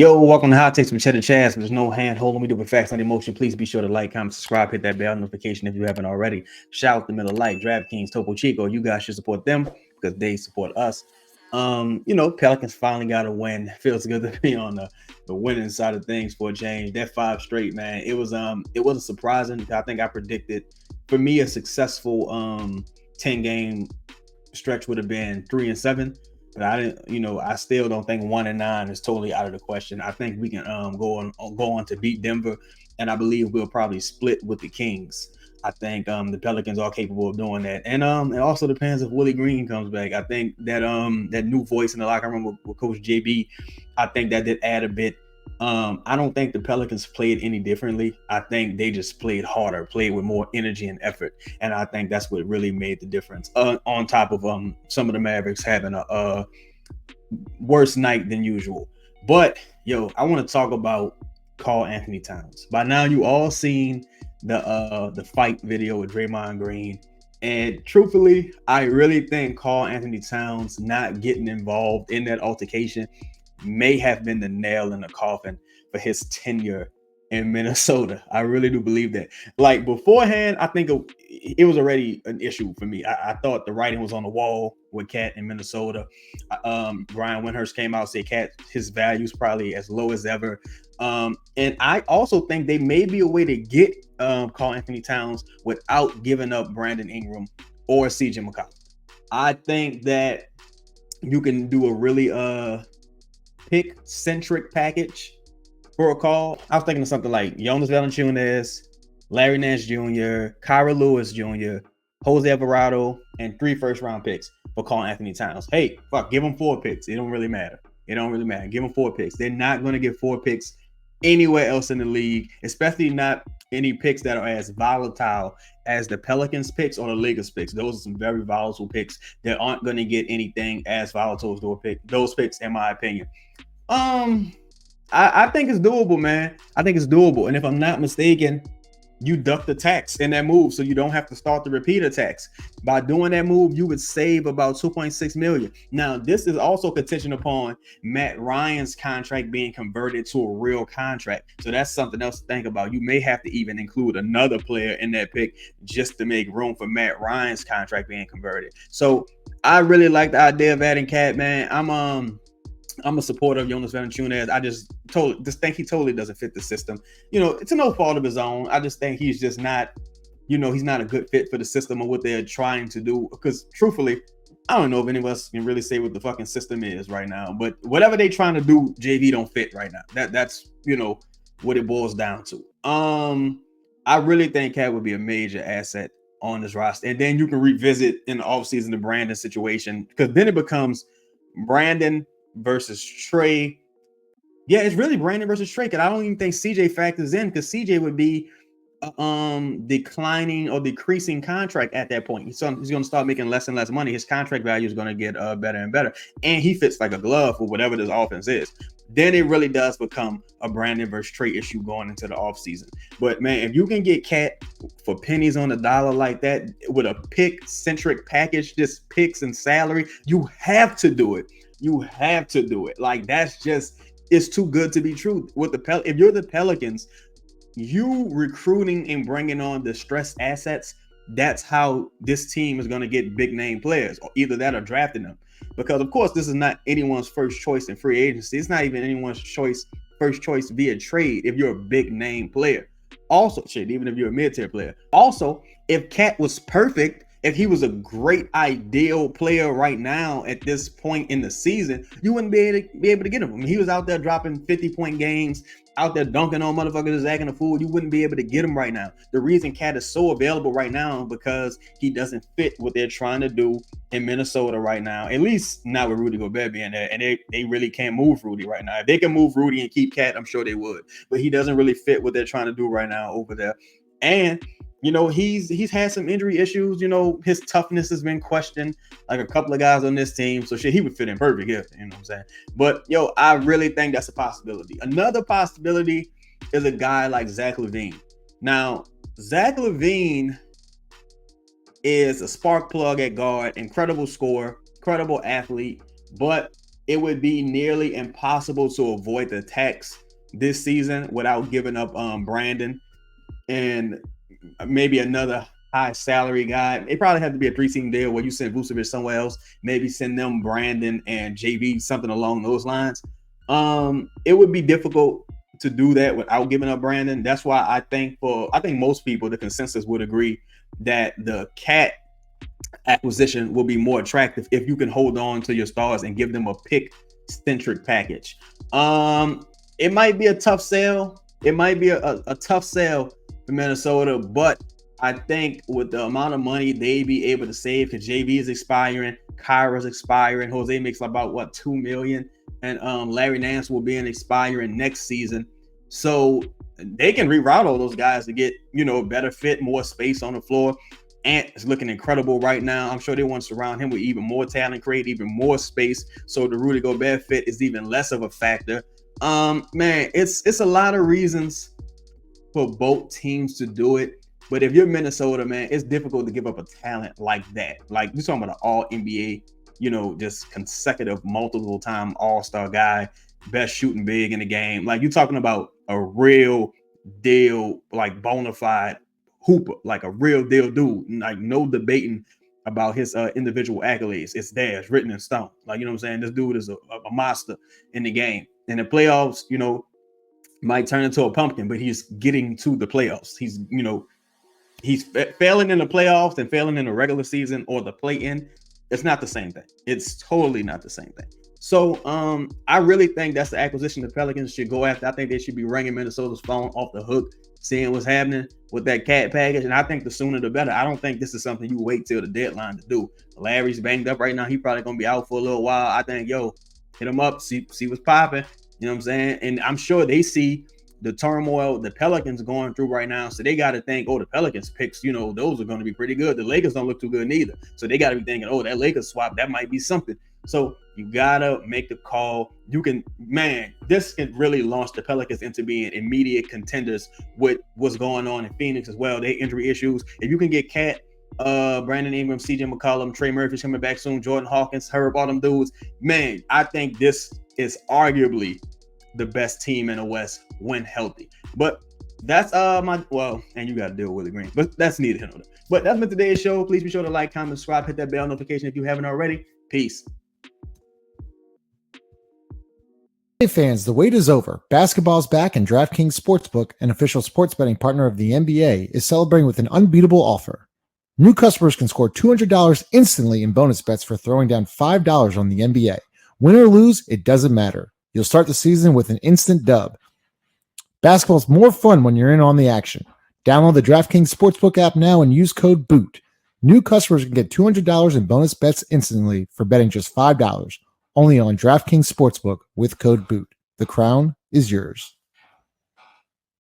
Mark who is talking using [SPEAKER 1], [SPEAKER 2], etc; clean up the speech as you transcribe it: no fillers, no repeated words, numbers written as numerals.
[SPEAKER 1] Yo, welcome to Hot Takes with Cheddar Chaz. There's no hand holding me to with facts, not emotion. Please be sure to like, comment, subscribe, hit that bell notification if you haven't already. Shout out to Miller Lite, DraftKings, Topo Chico. You guys should support them because they support us. Pelicans finally got a win. Feels good to be on the winning side of things for a change. That 5 straight, man. It wasn't surprising. I think I predicted for me a successful 10-game stretch would have been 3-7. But I didn't, I still don't think 1-9 is totally out of the question. I think we can go on to beat Denver, and I believe we'll probably split with the Kings. I think the Pelicans are capable of doing that, and it also depends if Willie Green comes back. I think that that new voice in the locker room with Coach JB, I think that did add a bit. I don't think the Pelicans played any differently. I think they just played harder, played with more energy and effort, and I think that's what really made the difference. On top of some of the Mavericks having a worse night than usual. But I want to talk about Karl Anthony Towns. By now, you all seen the fight video with Draymond Green, and truthfully, I really think Karl Anthony Towns not getting involved in that altercation may have been the nail in the coffin for his tenure in Minnesota. I really do believe that. Like beforehand, I think it was already an issue for me. I thought the writing was on the wall with Cat in Minnesota. Brian Windhurst came out and said Cat, his value's probably as low as ever. And I also think they may be a way to get Karl Anthony Towns without giving up Brandon Ingram or CJ McCollum. I think that you can do a really pick-centric package for a call. I was thinking of something like Jonas Valanciunas, Larry Nance Jr., Kyra Lewis Jr., Jose Alvarado, and 3 first-round picks for Karl Anthony Towns. Hey, give them 4 picks. It don't really matter. Give them 4 picks. They're not going to get 4 picks anywhere else in the league, especially not any picks that are as volatile as the Pelicans picks or the Lakers picks. Those are some very volatile picks that aren't going to get anything as volatile as those picks, in my opinion. I think it's doable, man. I think it's doable. And if I'm not mistaken, you duck the tax in that move, so you don't have to start the repeater tax. By doing that move, you would save about $2.6 million. Now, this is also contingent upon Matt Ryan's contract being converted to a real contract. So that's something else to think about. You may have to even include another player in that pick just to make room for Matt Ryan's contract being converted. So I really like the idea of adding Cat, man. I'm a supporter of Jonas Valanciunas. I just think he totally doesn't fit the system. It's no fault of his own. I just think he's just not, he's not a good fit for the system or what they're trying to do. Because truthfully, I don't know if any of us can really say what the fucking system is right now. But whatever they're trying to do, JV don't fit right now. That's what it boils down to. I really think Cat would be a major asset on this roster. And then you can revisit in the offseason the Brandon situation, because then it becomes Brandon versus Trey. Yeah, it's really Brandon versus Trey, because I don't even think CJ factors in, because CJ would be declining or decreasing contract at that point. He's going to start making less and less money. His contract value is going to get better and better, and he fits like a glove for whatever this offense is. Then it really does become a Brandon versus Trey issue going into the offseason. But man, if you can get Cat for pennies on the dollar like that with a pick-centric package, just picks and salary, you have to do it. You have to do it. Like, it's too good to be true. If you're the Pelicans, you recruiting and bringing on distressed assets, that's how this team is going to get big name players, or either that or drafting them. Because of course, this is not anyone's first choice in free agency. It's not even anyone's first choice via trade if you're a big name player. Also, even if you're a mid-tier player. Also, if Cat was perfect, if he was a great ideal player right now at this point in the season, you wouldn't be able to get him. I mean, he was out there dropping 50-point games, out there dunking on motherfuckers, acting a fool. You wouldn't be able to get him right now. The reason Cat is so available right now because he doesn't fit what they're trying to do in Minnesota right now. At least not with Rudy Gobert being there, and they really can't move Rudy right now. If they can move Rudy and keep Cat, I'm sure they would. But he doesn't really fit what they're trying to do right now over there. And he's had some injury issues. His toughness has been questioned, like a couple of guys on this team. So he would fit in perfect here. You know what I'm saying? But I really think that's a possibility. Another possibility is a guy like Zach LaVine. Now, Zach LaVine is a spark plug at guard, incredible scorer, incredible athlete. But it would be nearly impossible to avoid the tax this season without giving up Brandon and maybe another high salary guy. It probably have to be a 3-team deal where you send Vucevic somewhere else, maybe send them Brandon and JV, something along those lines. It would be difficult to do that without giving up Brandon. That's why I think most people, the consensus would agree that the Cat acquisition will be more attractive if you can hold on to your stars and give them a pick-centric package. It might be a tough sell. It might be a tough sell for Minnesota, but I think with the amount of money they be able to save, because JV is expiring, Kyra's expiring, Jose makes about $2 million, and Larry Nance will be expiring next season. So they can reroute all those guys to get, better fit, more space on the floor. Ant is looking incredible right now. I'm sure they want to surround him with even more talent, create even more space, so the Rudy Gobert fit is even less of a factor. Man, it's a lot of reasons for both teams to do it. But if you're Minnesota, man, it's difficult to give up a talent like that. Like, you're talking about an all NBA, just consecutive multiple time all-star guy, best shooting big in the game. Like, you're talking about a real deal, like bona fide hooper, like a real deal dude. Like, no debating about his individual accolades. It's there, it's written in stone. Like, you know what I'm saying? This dude is a monster in the game. In the playoffs, might turn into a pumpkin, but he's getting to the playoffs. He's failing in the playoffs and failing in the regular season or the play-in. It's not the same thing. It's totally not the same thing. So I really think that's the acquisition the Pelicans should go after. I think they should be ringing Minnesota's phone off the hook, seeing what's happening with that Cat package. And I think the sooner the better. I don't think this is something you wait till the deadline to do. Larry's banged up right now. He probably going to be out for a little while. I think, hit him up, see what's popping. You know what I'm saying? And I'm sure they see the turmoil the Pelicans going through right now. So they got to think, the Pelicans picks, those are going to be pretty good. The Lakers don't look too good neither. So they got to be thinking, that Lakers swap, that might be something. So you got to make the call. This can really launch the Pelicans into being immediate contenders with what's going on in Phoenix as well. They injury issues. If you can get Cat, Brandon Ingram, CJ McCollum, Trey Murphy's coming back soon, Jordan Hawkins, Herb, all them dudes, man, I think this is arguably the best team in the West when healthy. But that's and you got to deal with the green, but that's neither here nor there. But that's been today's show. Please be sure to like, comment, subscribe, hit that bell notification if you haven't already. Peace.
[SPEAKER 2] Hey fans, the wait is over. Basketball's back, and DraftKings Sportsbook, an official sports betting partner of the NBA, is celebrating with an unbeatable offer. New customers can score $200 instantly in bonus bets for throwing down $5 on the NBA. Win or lose, it doesn't matter. You'll start the season with an instant dub. Basketball's more fun when you're in on the action. Download the DraftKings Sportsbook app now and use code BOOT. New customers can get $200 in bonus bets instantly for betting just $5. Only on DraftKings Sportsbook with code BOOT. The crown is yours.